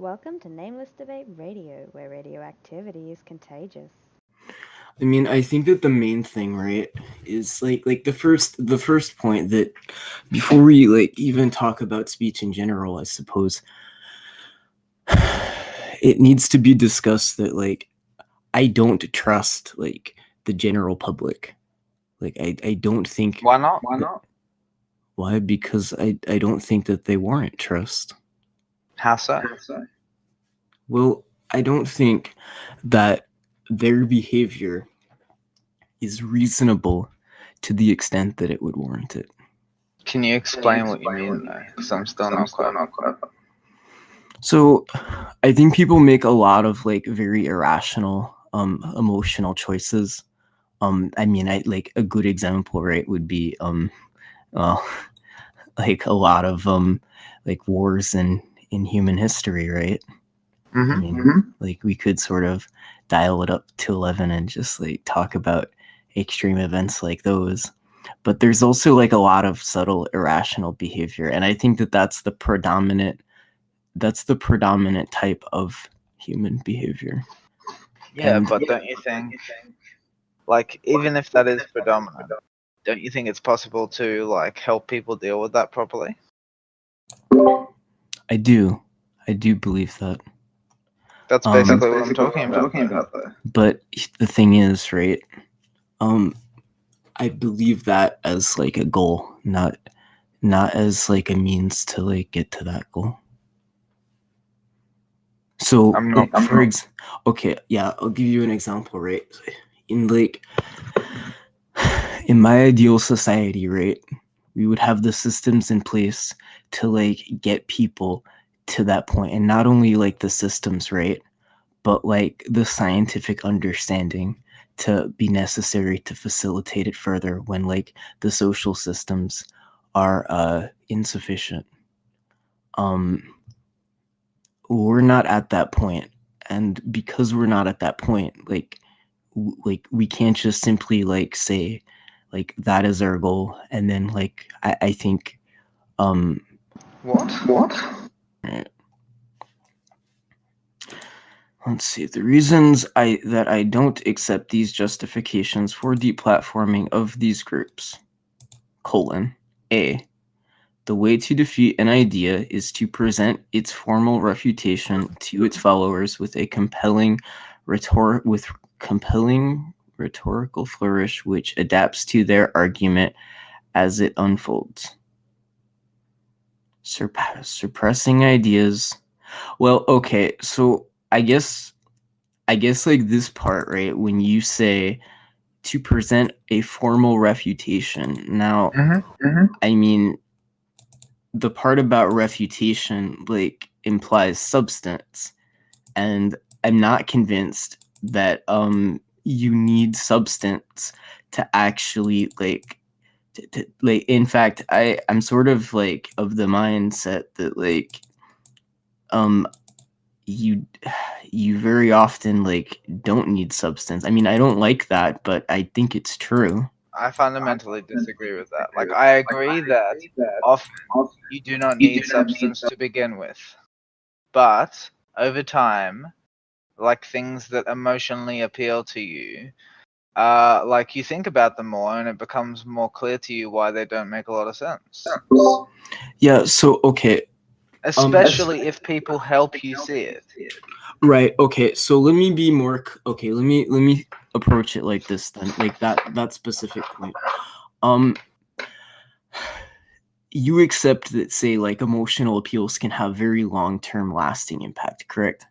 Welcome to Nameless Debate Radio, where radioactivity is contagious. I mean, I think that the main thing, right, is like the first point that before we even talk about speech in general, I suppose it needs to be discussed that I don't trust the general public. I don't think. Why not? Why? Because I don't think that they warrant trust. How so? Well, I don't think that their behavior is reasonable to the extent that it would warrant it. Can you explain what you mean, though? Because I'm still not quite. So, I think people make a lot of very irrational, emotional choices. I mean, a good example, right, would be well, a lot of wars in human history, right? Mm-hmm. I mean, we could sort of dial it up to 11 and just talk about extreme events like those. But there's also a lot of subtle irrational behavior, and I think that that's the predominant type of human behavior. Yeah, And but don't you think, even if that is predominant, don't you think it's possible to help people deal with that properly? I do believe that. That's basically what I'm talking about. But the thing is, right? I believe that as a goal, not as a means to get to that goal. So, okay, yeah, I'll give you an example, right? In my ideal society, right, we would have the systems in place to get people to that point, and not only the systems, right, but the scientific understanding to be necessary to facilitate it further when the social systems are insufficient. We're not at that point, and because we're not at that point, we can't just simply say that is our goal, and then I think What? Let's see. The reasons that I don't accept these justifications for deplatforming of these groups. A. The way to defeat an idea is to present its formal refutation to its followers with a compelling rhetorical flourish which adapts to their argument as it unfolds. Suppressing ideas. Well, okay, so I guess this part, right, when you say to present a formal refutation. Now, I mean, the part about refutation implies substance, and I'm not convinced that you need substance to actually in fact, I'm sort of of the mindset that you very often don't need substance. I mean, I don't like that, but I think it's true. I fundamentally disagree with that. I agree that often you do not need substance to begin with, but over time, things that emotionally appeal to you, you think about them more, and it becomes more clear to you why they don't make a lot of sense. Yeah. So okay. Especially if people help you see it. Right. Okay. So let me be more. Okay. Let me approach it like this then. That specific point. You accept that, say, emotional appeals can have very long-term lasting impact, correct?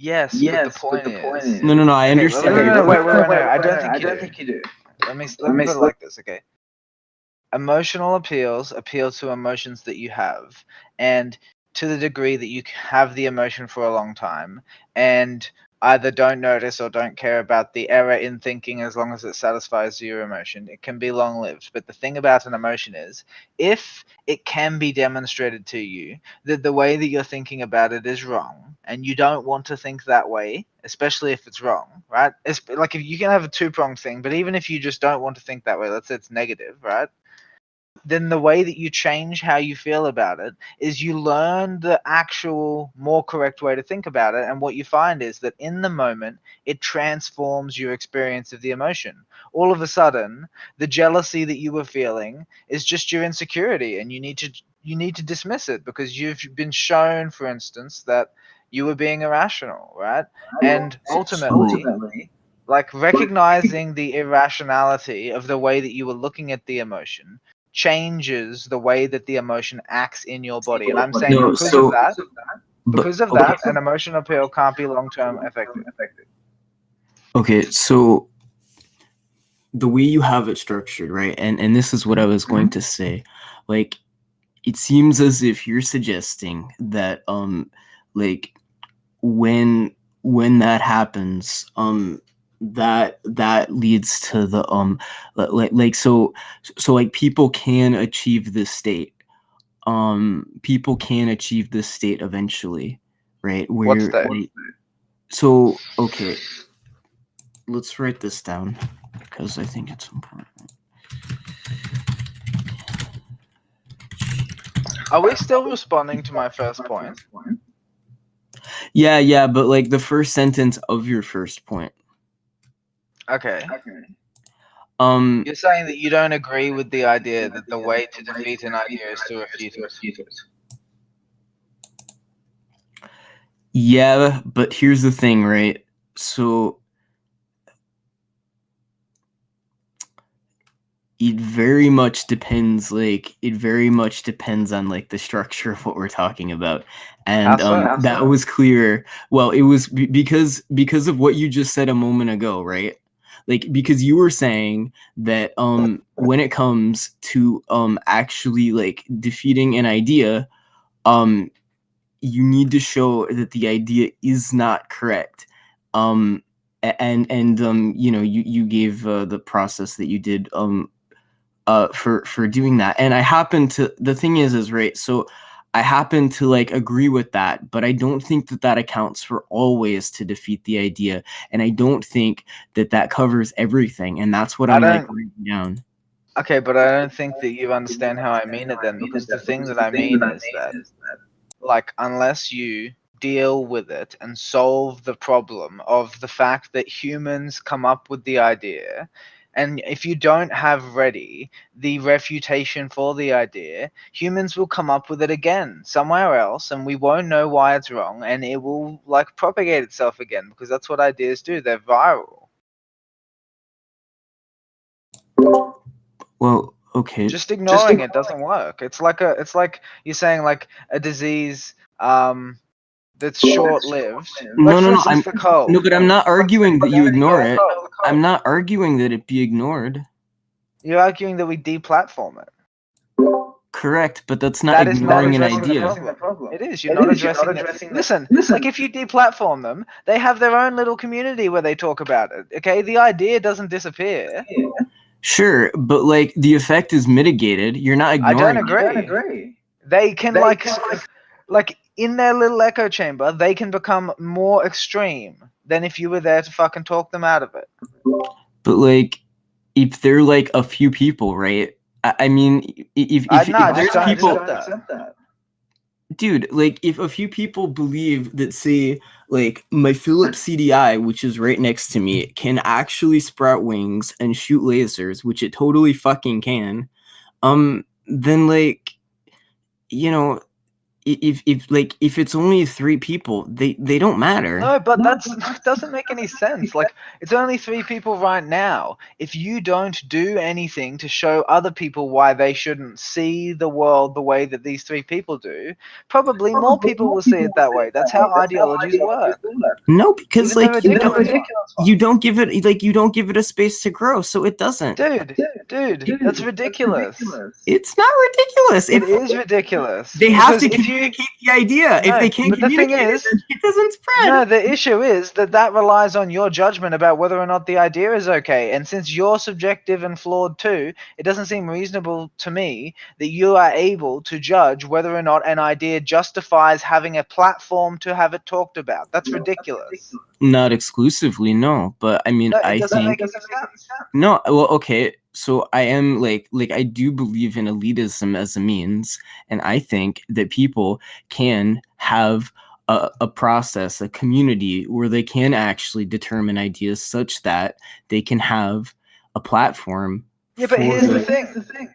Yes. But the point is. No. I understand. No. Wait. I don't think you do. Let me put it like this. Okay. Emotional appeals appeal to emotions that you have, and to the degree that you have the emotion for a long time and either don't notice or don't care about the error in thinking as long as it satisfies your emotion, it can be long-lived. But the thing about an emotion is, if it can be demonstrated to you that the way that you're thinking about it is wrong and you don't want to think that way, especially if it's wrong, right? It's if you can have a two-pronged thing, but even if you just don't want to think that way, let's say it's negative, right? then the way that you change how you feel about it is you learn the actual more correct way to think about it. And what you find is that in the moment, it transforms your experience of the emotion. All of a sudden, the jealousy that you were feeling is just your insecurity, and you need to dismiss it because you've been shown, for instance, that you were being irrational, right? And ultimately, like recognizing the irrationality of the way that you were looking at the emotion changes the way that the emotion acts in your body. And I'm saying No, because so of that, but because of okay, that, an emotional appeal can't be long-term effective. okay, so the way you have it structured, right? And this is what I was going to say. Like, it seems as if you're suggesting that like when that happens, that leads to the like so like people can achieve this state. People can achieve this state eventually, right? What's that? So okay, let's write this down because I think it's important. Are we still responding to my first point? Yeah, but like the first sentence of your first point. Okay. You're saying that you don't agree with the idea that the way to defeat an idea is to refute it. Yeah, but here's the thing, right? So it very much depends on like the structure of what we're talking about. And that was clear. Well, it was because of what you just said a moment ago, right? Like, because you were saying that when it comes to actually like defeating an idea, you need to show that the idea is not correct. And you know, you gave the process that you did for doing that. And I happen to, the thing is right, so I happen to like agree with that, but I don't think that accounts for all ways to defeat the idea, and I don't think that covers everything, and that's what I'm like writing down. Okay, but I don't think that you understand how I mean it then, because the thing that I mean is that, like, unless you deal with it and solve the problem of the fact that humans come up with the idea, and if you don't have ready the refutation for the idea, humans will come up with it again somewhere else, and we won't know why it's wrong, and it will like propagate itself again, because that's what ideas do. They're viral. Well, okay. Just ignoring it doesn't work. It's like you're saying like a disease that's short-lived. No, No, but I'm not arguing that you ignore it. I'm not arguing that it be ignored. You're arguing that we deplatform it. Correct, but that's not ignoring an idea. It is. You're not addressing it. Listen, like if you deplatform them, they have their own little community where they talk about it. Okay, the idea doesn't disappear. Sure, but like the effect is mitigated. You're not ignoring. I don't agree. They can like in their little echo chamber, they can become more extreme than if you were there to fucking talk them out of it. But like, if they're like a few people, right? I mean, if there's people, dude, like if a few people believe that, say, like my Philips CDI, which is right next to me, can actually sprout wings and shoot lasers, which it totally fucking can, then like, you know, if it's only 3 people, they don't matter. No, but that doesn't make any sense. Like, it's only 3 people right now. If you don't do anything to show other people why they shouldn't see the world the way that these 3 people do, probably more people will see it that way. That's how ideologies work. No, because Even like you don't give it a space to grow, so it doesn't. Dude, that's ridiculous. It's not ridiculous. It is ridiculous. They have to communicate the idea. If they can't communicate it doesn't spread. No, the issue is that relies on your judgment about whether or not the idea is okay. And since you're subjective and flawed too, it doesn't seem reasonable to me that you are able to judge whether or not an idea justifies having a platform to have it talked about. That's ridiculous. Not exclusively, no. But I mean, No, it I doesn't think make any sense. no. Well, okay. So I am like I do believe in elitism as a means, and I think that people can have a process, a community where they can actually determine ideas such that they can have a platform. Yeah, but here's the thing.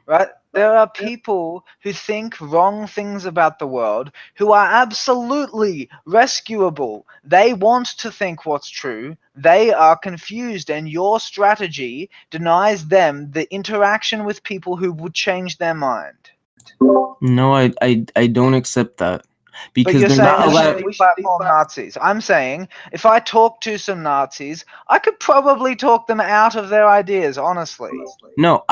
Right? There are people who think wrong things about the world who are absolutely rescuable. They want to think what's true. They are confused, and your strategy denies them the interaction with people who would change their mind. No, I don't accept that. But Because you're they're saying not we allowed. should deplatform Nazis. I'm saying if I talk to some Nazis, I could probably talk them out of their ideas, honestly. No,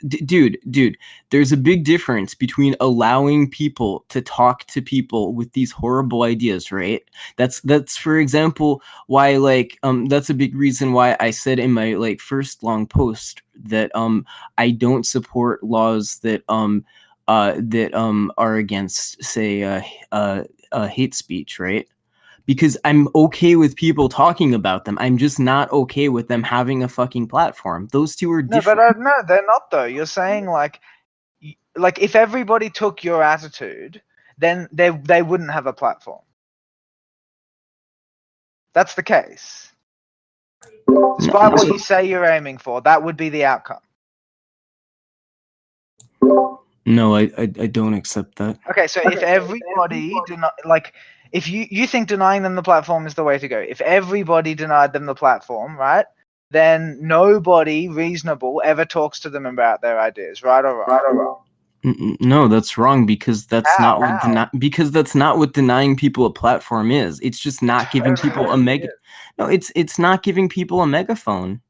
dude, there's a big difference between allowing people to talk to people with these horrible ideas, right? That's for example why that's a big reason why I said in my first long post that I don't support laws that are against, say, hate speech, right? Because I'm okay with people talking about them. I'm just not okay with them having a fucking platform. Those two are different. No, but no, they're not though. You're saying like if everybody took your attitude, then they wouldn't have a platform. That's the case. Despite what you say you're aiming for, that would be the outcome. No, I don't accept that. Okay, so if everybody if you think denying them the platform is the way to go, if everybody denied them the platform, right, then nobody reasonable ever talks to them about their ideas, right or wrong? No, that's wrong, because that's How? that's not what denying people a platform is. It's just not giving people a mega. No, it's not giving people a megaphone.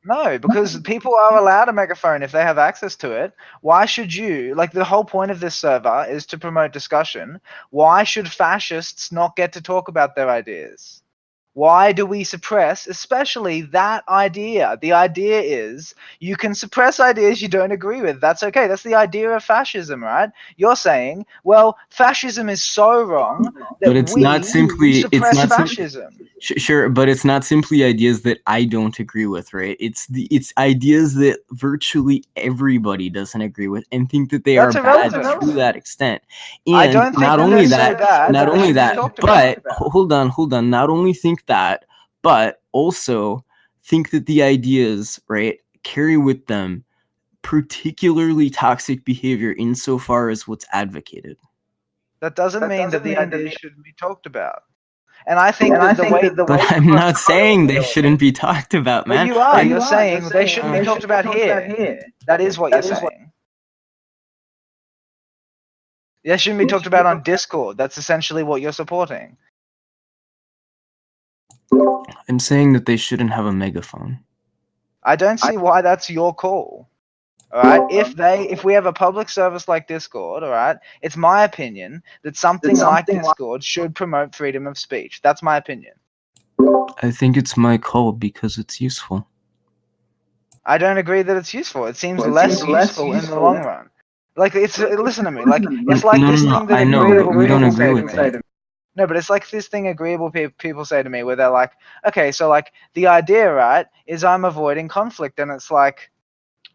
No, because people are allowed a megaphone if they have access to it. Why should you? Like, the whole point of this server is to promote discussion. Why should fascists not get to talk about their ideas? Why do we suppress, especially that idea? The idea is you can suppress ideas you don't agree with. That's okay. That's the idea of fascism, right? You're saying, well, fascism is so wrong that But it's not simply suppress fascism. Sure, but it's not simply ideas that I don't agree with, right? It's ideas that virtually everybody doesn't agree with and think that they are bad to that extent. And I don't think not only that, but hold on, not only think that, but also think that the ideas, right, carry with them particularly toxic behavior insofar as what's advocated. That doesn't mean that the ideas shouldn't be talked about. And I think that the way... But I'm not saying they shouldn't be talked about, man. But you are. You're saying they shouldn't be talked about here. That is what you're saying. They shouldn't be talked about on Discord. That's essentially what you're supporting. I'm saying that they shouldn't have a megaphone. I don't see why that's your call. Alright? If we have a public service like Discord, alright, it's my opinion that something like Discord should promote freedom of speech. That's my opinion. I think it's my call because it's useful. I don't agree that it's useful. It seems less useful in the long run. Like, listen to me. Like, it's like this thing that agreeable we don't agree people say to me. No, but it's like this thing agreeable people say to me where they're like, okay, so like the idea, right, is I'm avoiding conflict, and it's like,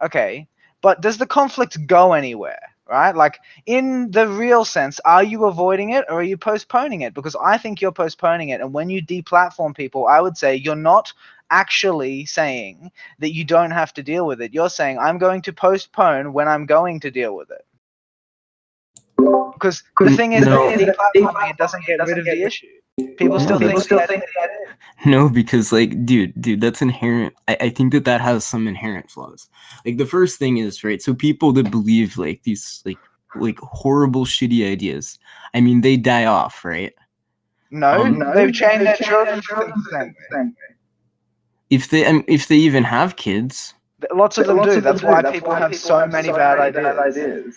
okay, but does the conflict go anywhere, right? Like, in the real sense, are you avoiding it or are you postponing it? Because I think you're postponing it, and when you deplatform people, I would say you're not actually saying that you don't have to deal with it. You're saying I'm going to postpone when I'm going to deal with it. Because the thing is, deplatforming, it doesn't get rid of the issue. People still think no, because dude, that's inherent. I think that has some inherent flaws. Like, the first thing is, right, so people that believe these horrible shitty ideas, I mean, they die off, right? No, they've trained their children to think the same way. If they even have kids. Lots of them do. That's why people have so many bad ideas.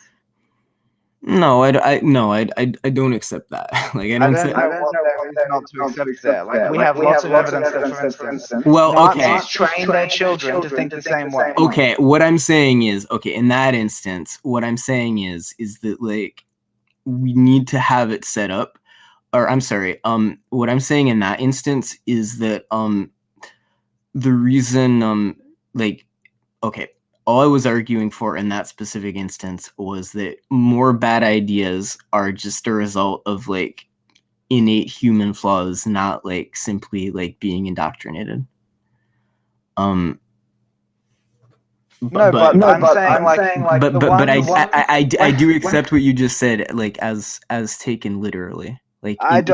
No, I don't accept that. Like, I don't know what not to accept there. Like, we have lots of evidence that, for instance, Nazis train their children to think the same way. Okay, what I'm saying is, in that instance, what I'm saying is that, like, we need to have it set up or I'm sorry, what I'm saying in that instance is that the reason like, okay, all I was arguing for in that specific instance was that more bad ideas are just a result of like innate human flaws, not like simply like being indoctrinated. No, but I'm saying like but the I do accept what you just said, like as taken literally. Like I do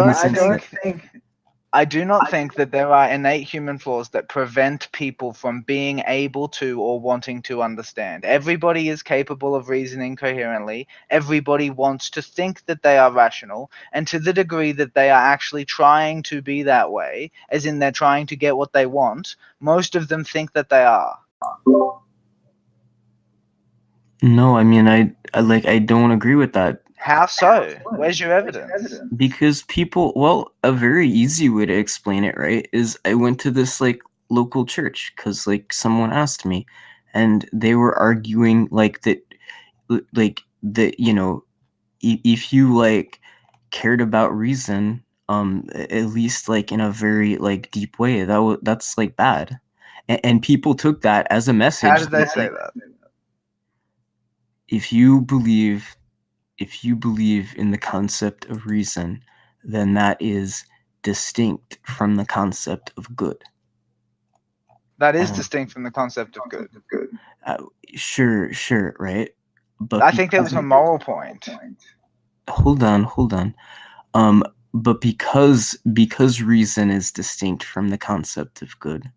not think that there are innate human flaws that prevent people from being able to or wanting to understand. Everybody is capable of reasoning coherently. Everybody wants to think that they are rational, and to the degree that they are actually trying to be that way, as in they're trying to get what they want, most of them think that they are. No, I mean I don't agree with that. How so? Where's your evidence? Because people, well, a very easy way to explain it, right, is I went to this like local church because like someone asked me, and they were arguing like that, you know, if you like cared about reason, at least like in a very like deep way, that's like bad, and people took that as a message. How did they say that? If you believe in the concept of reason, then that is distinct from the concept of good. That is distinct from the concept of good. Sure, right? But I think that was a moral point. Hold on. But because reason is distinct from the concept of good,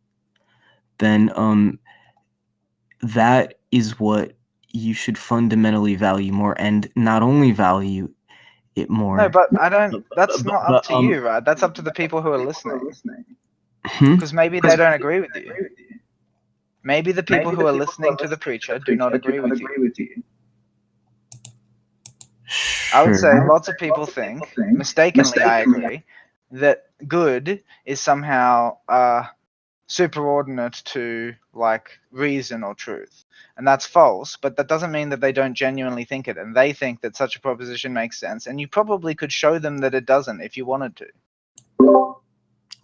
then that is what you should fundamentally value more, and not only value it more. No, but I don't. That's not up to you, right? That's up to the people who are listening. Because maybe they don't agree with you. Maybe the people who are listening to the preacher do not agree with you. I would say lots of people think, mistakenly I agree, that good is somehow superordinate to like reason or truth. And that's false, but that doesn't mean that they don't genuinely think it. And they think that such a proposition makes sense. And you probably could show them that it doesn't if you wanted to.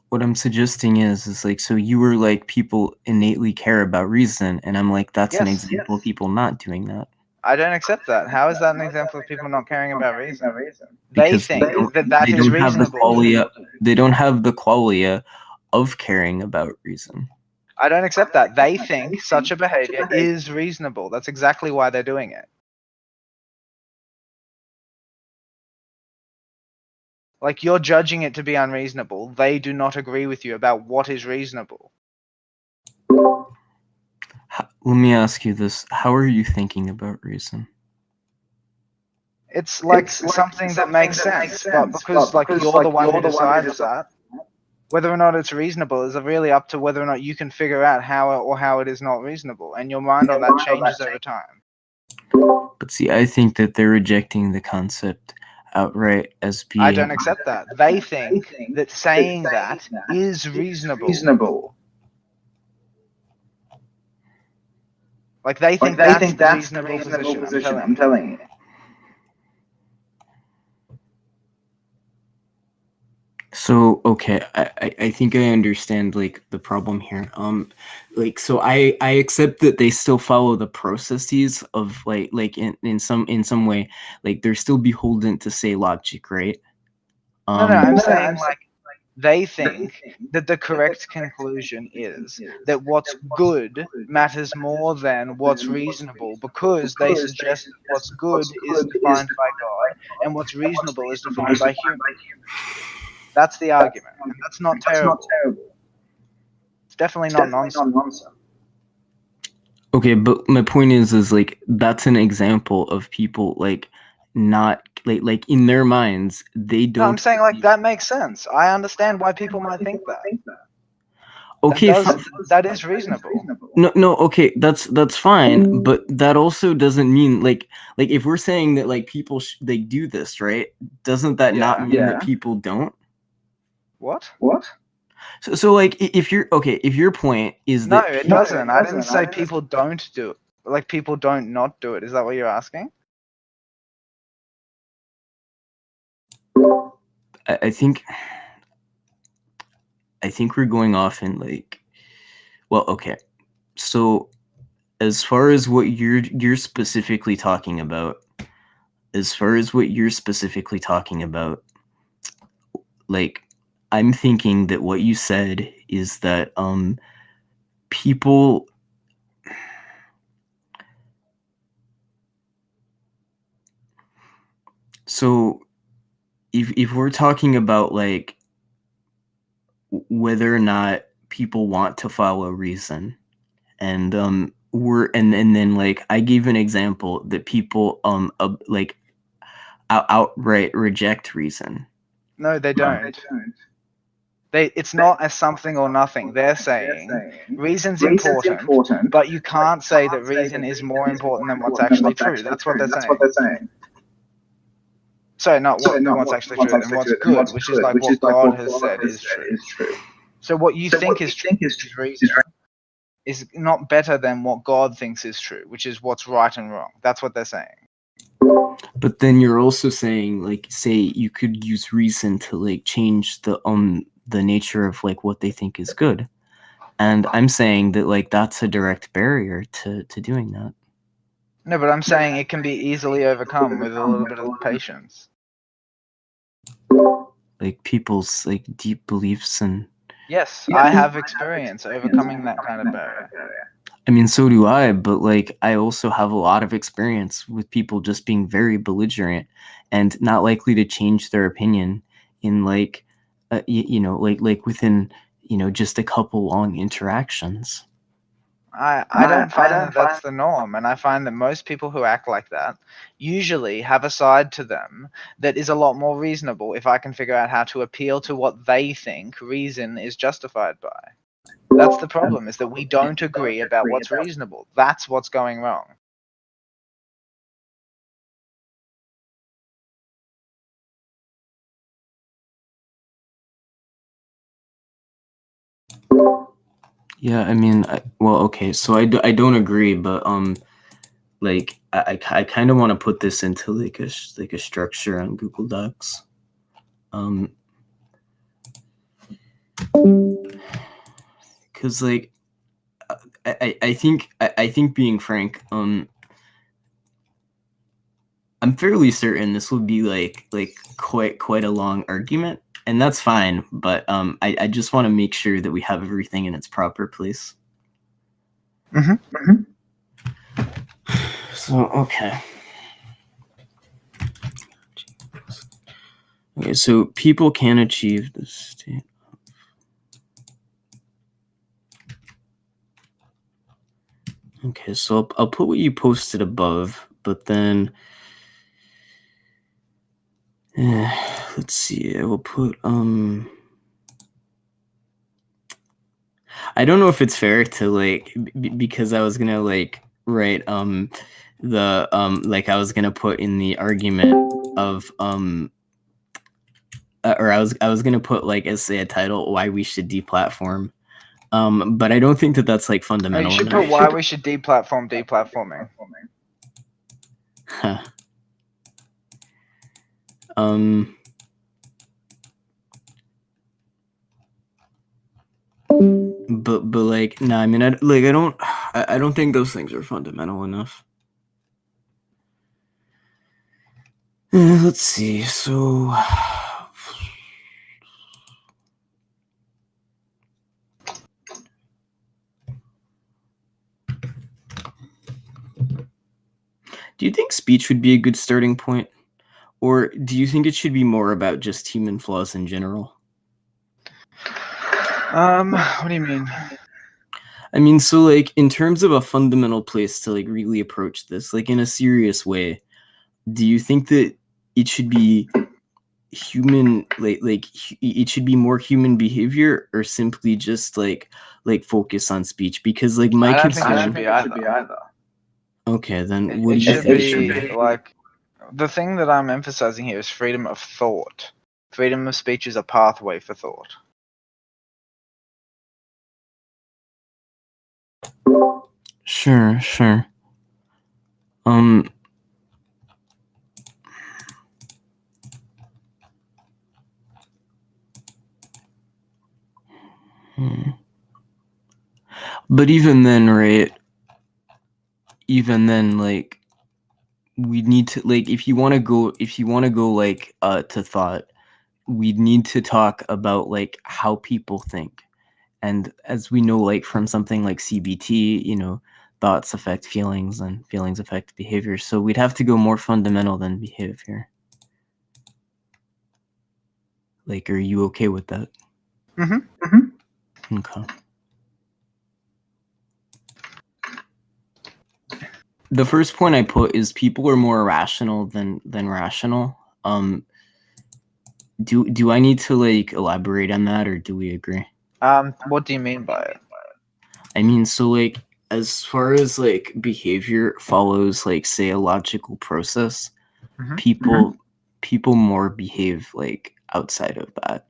What I'm suggesting is like, so you were like, people innately care about reason, and I'm like, that's an example of people not doing that. I don't accept that. How is that an example of people not caring about reason? They think that is reasonable. They don't have the qualia of caring about reason. I don't accept that. They think such a behavior is reasonable. That's exactly why they're doing it. Like, you're judging it to be unreasonable. They do not agree with you about what is reasonable. Let me ask you this. How are you thinking about reason? It's like something that makes sense, but because like you're the one who decides that, whether or not it's reasonable is really up to whether or not you can figure out how it is not reasonable, and your mind on that changes over time. But see, I think that they're rejecting the concept outright as being... I don't accept that. They think that saying that is reasonable. Like, they think that's the reasonable position, I'm telling you. So, okay, I think I understand, like, the problem here. Like, so I accept that they still follow the processes of, like in some way, like, they're still beholden to, say, logic, right? No, I'm saying, like, they think that the correct conclusion is that what's good matters more than what's reasonable, because they suggest that what's good is defined by God and what's reasonable is defined by humans. That's the argument, and that's not terrible. It's definitely not nonsense. Okay, but my point is like, that's an example of people like not like in their minds they don't. No, I'm saying like that makes sense. I understand why people might think that. Okay, that is reasonable. No, okay, that's fine, but that also doesn't mean like if we're saying that like people they do this, right? Doesn't that not mean that people don't? What? So like if your point is no, that it doesn't. I didn't say people don't do it. Like people don't not do it. Is that what you're asking? I think we're going off in like, well, okay. So as far as what you're specifically talking about, like, I'm thinking that what you said is that people, so if we're talking about like whether or not people want to follow reason, and then like I gave an example that people like outright reject reason. No, they don't. It's not a something or nothing. They're saying reason's important, but you can't say that reason is more important than what's actually true. That's what they're saying. Sorry, not what's actually true, and what's good, which is like what God has said is true. So what you think is true is reason is not better than what God thinks is true, which is what's right and wrong. That's what they're saying. But then you're also saying, like, say you could use reason to like change the nature of like what they think is good. And I'm saying that like that's a direct barrier to doing that. No, but I'm saying it can be easily overcome with a little bit of patience. Like people's like deep beliefs and... Yes, I have experience overcoming that kind of barrier. I mean, so do I, but like I also have a lot of experience with people just being very belligerent and not likely to change their opinion in like you know, like within, you know, just a couple long interactions. I don't find that that's the norm, and I find that most people who act like that usually have a side to them that is a lot more reasonable if I can figure out how to appeal to what they think reason is justified by. That's the problem, is that we don't agree about what's reasonable. That's what's going wrong. Yeah, I mean, well, okay, so I don't agree, but like I kind of want to put this into like a structure on Google Docs, because like I think being frank, I'm fairly certain this will be like quite a long argument, and that's fine, but I just want to make sure that we have everything in its proper place. So okay, so people can achieve the state. Okay, so I'll put what you posted above, but then let's see, I will put I don't know if it's fair to like because I was gonna like write the like I was gonna put in the argument of or I was gonna put like as say a title why we should deplatform, but I don't think that that's like fundamental. You should put why we should deplatforming. Huh. But like no, I mean I don't think those things are fundamental enough. Let's see. So do you think speech would be a good starting point? Or do you think it should be more about just human flaws in general? What do you mean? I mean, so like in terms of a fundamental place to like really approach this, like in a serious way, do you think that it should be human, like it should be more human behavior, or simply just like focus on speech? Because like my concern, I don't think it should be either. Okay, then what do you think it should be? Like, the thing that I'm emphasizing here is freedom of thought. Freedom of speech is a pathway for thought. Sure. But even then, right? Even then, like, we need to, like, if you want to go like to thought, we need to talk about like how people think. And as we know, like from something like CBT, you know, thoughts affect feelings and feelings affect behavior. So we'd have to go more fundamental than behavior. Like, are you okay with that? Okay. The first point I put is people are more irrational than rational. Do I need to like elaborate on that, or do we agree? What do you mean by it? I mean, so like as far as like behavior follows like say a logical process, people more behave like outside of that.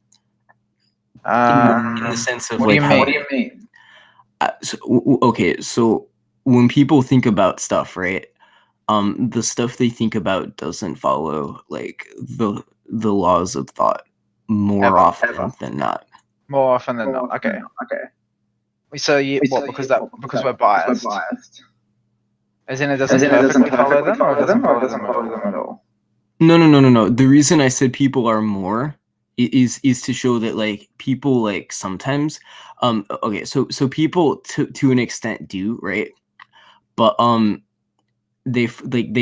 In the sense of what like do you mean? Okay, so when people think about stuff, right? The stuff they think about doesn't follow like the laws of thought more often than not. More often than not. Okay. So because we're biased. As in, it doesn't perfectly follow them, or it doesn't follow them at all. No. The reason I said people are more is to show that like people like sometimes okay, so people to an extent do, right? But they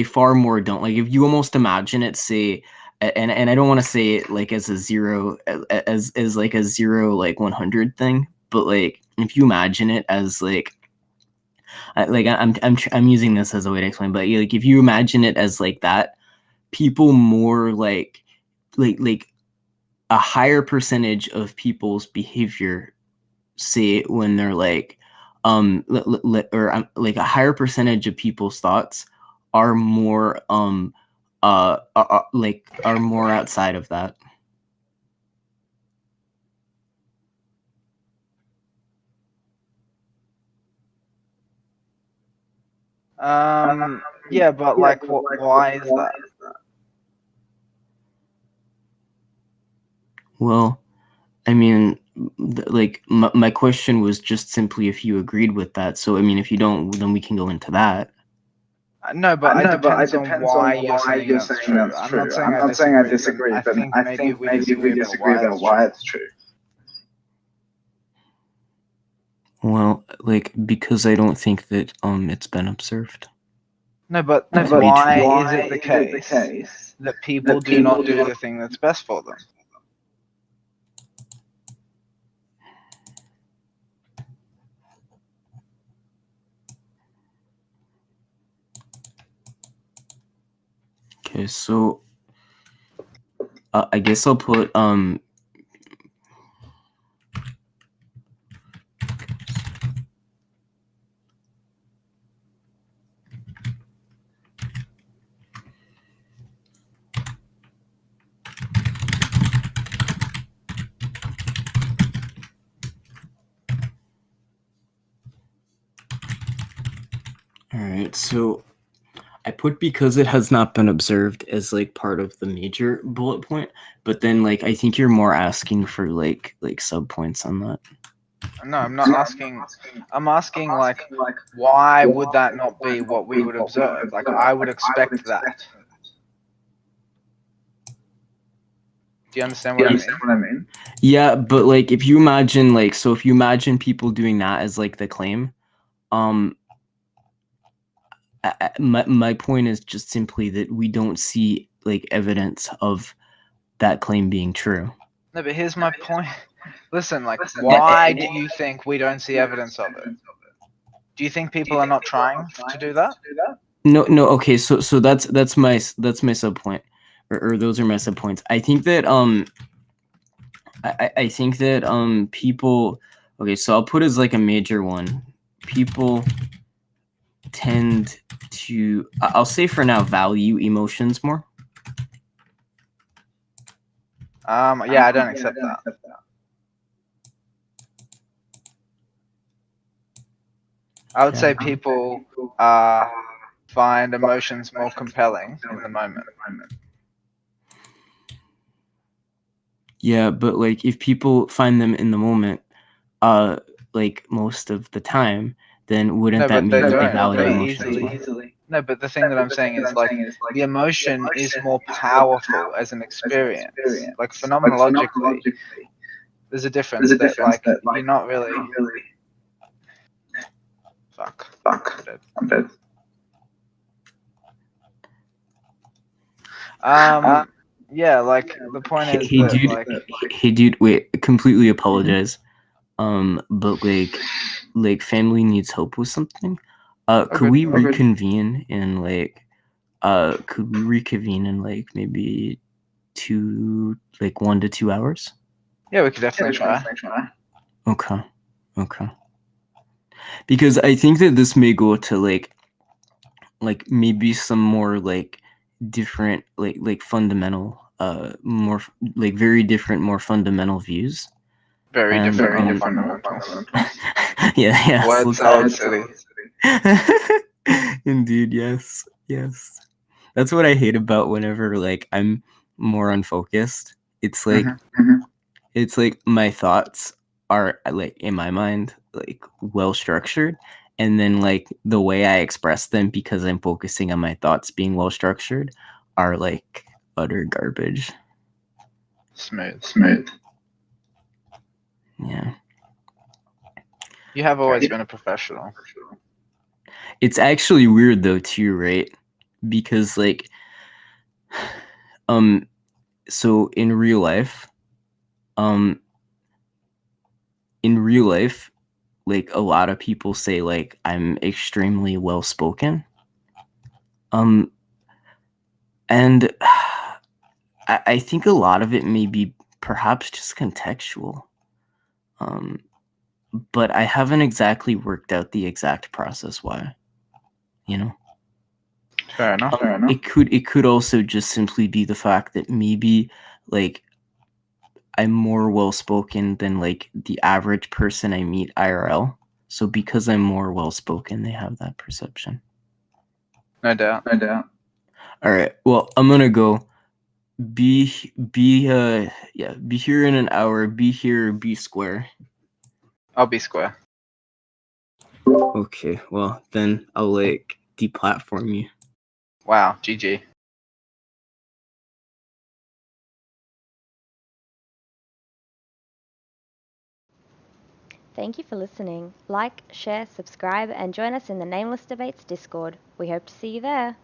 far more don't. Like if you almost imagine it, say, and I don't want to say it like as a zero, as like a 0 like 100 thing, but like if you imagine it as like I'm using this as a way to explain, but like if you imagine it as like that, people more like a higher percentage of people's behavior, say when they're like or like a higher percentage of people's thoughts are more are more outside of that. Yeah, but like, why is that? Well, I mean, like my question was just simply if you agreed with that. So I mean, if you don't, then we can go into that. No, but it depends on why you're saying that's true. I'm not saying I disagree, but I think maybe we disagree about why it's true. Well, like because I don't think that it's been observed. No, but why is it the case that people do not do the thing that's best for them? Okay, so I guess I'll put all right, so I put because it has not been observed as like part of the major bullet point, but then like I think you're more asking for like sub points on that. No, I'm not asking. I'm asking like, why would that not be what we would observe? Like, I would expect that. Do you understand what I mean? Yeah, but like if you imagine like if you imagine people doing that as like the claim, my point is just simply that we don't see like evidence of that claim being true. No, but here's my point. Listen, like, why do you think we don't see evidence of it? Do you think people are not trying to do that? No. Okay, so that's my sub point, or those are my sub points. I think that I think that people. Okay, so I'll put as like a major one. People tend to, I'll say for now, value emotions more. Yeah, I don't accept that. I would say people find emotions more compelling in the moment. Yeah, but like if people find them in the moment, like most of the time, then wouldn't No, that but mean they that they don't value very emotions more? easily. No, but the thing that I'm saying is like the emotion is more powerful as an experience. Like phenomenologically, there's a difference that like you're not really. Fuck. I'm dead. Yeah, like the point is Hey, that dude. like. Hey, dude. Wait. Completely apologize. But like family needs help with something. Could we reconvene in like maybe 1 to 2 hours? Yeah, we could definitely try. Okay. Because I think that this may go to like maybe some more like different like fundamental more like very different more fundamental views. Very And, different, more fundamental. yeah. Word salad city. Indeed, yes. That's what I hate about whenever like I'm more unfocused. It's like it's like my thoughts are like in my mind like well structured, and then like the way I express them because I'm focusing on my thoughts being well structured are like utter garbage. Smooth. Yeah. You have always been a professional. It's actually weird though too, right? Because like so in real life like a lot of people say like I'm extremely well spoken. And I think a lot of it may be perhaps just contextual. But I haven't exactly worked out the exact process why. You know? Fair enough. It could also just simply be the fact that maybe like I'm more well spoken than like the average person I meet IRL. So because I'm more well spoken, they have that perception. No doubt. All right. Well, I'm gonna go. Be here in an hour. Be here. Be square. I'll be square. Okay. Well, then I'll like deplatform you. Wow. GG. Thank you for listening. Like, share, subscribe, and join us in the Nameless Debates Discord. We hope to see you there.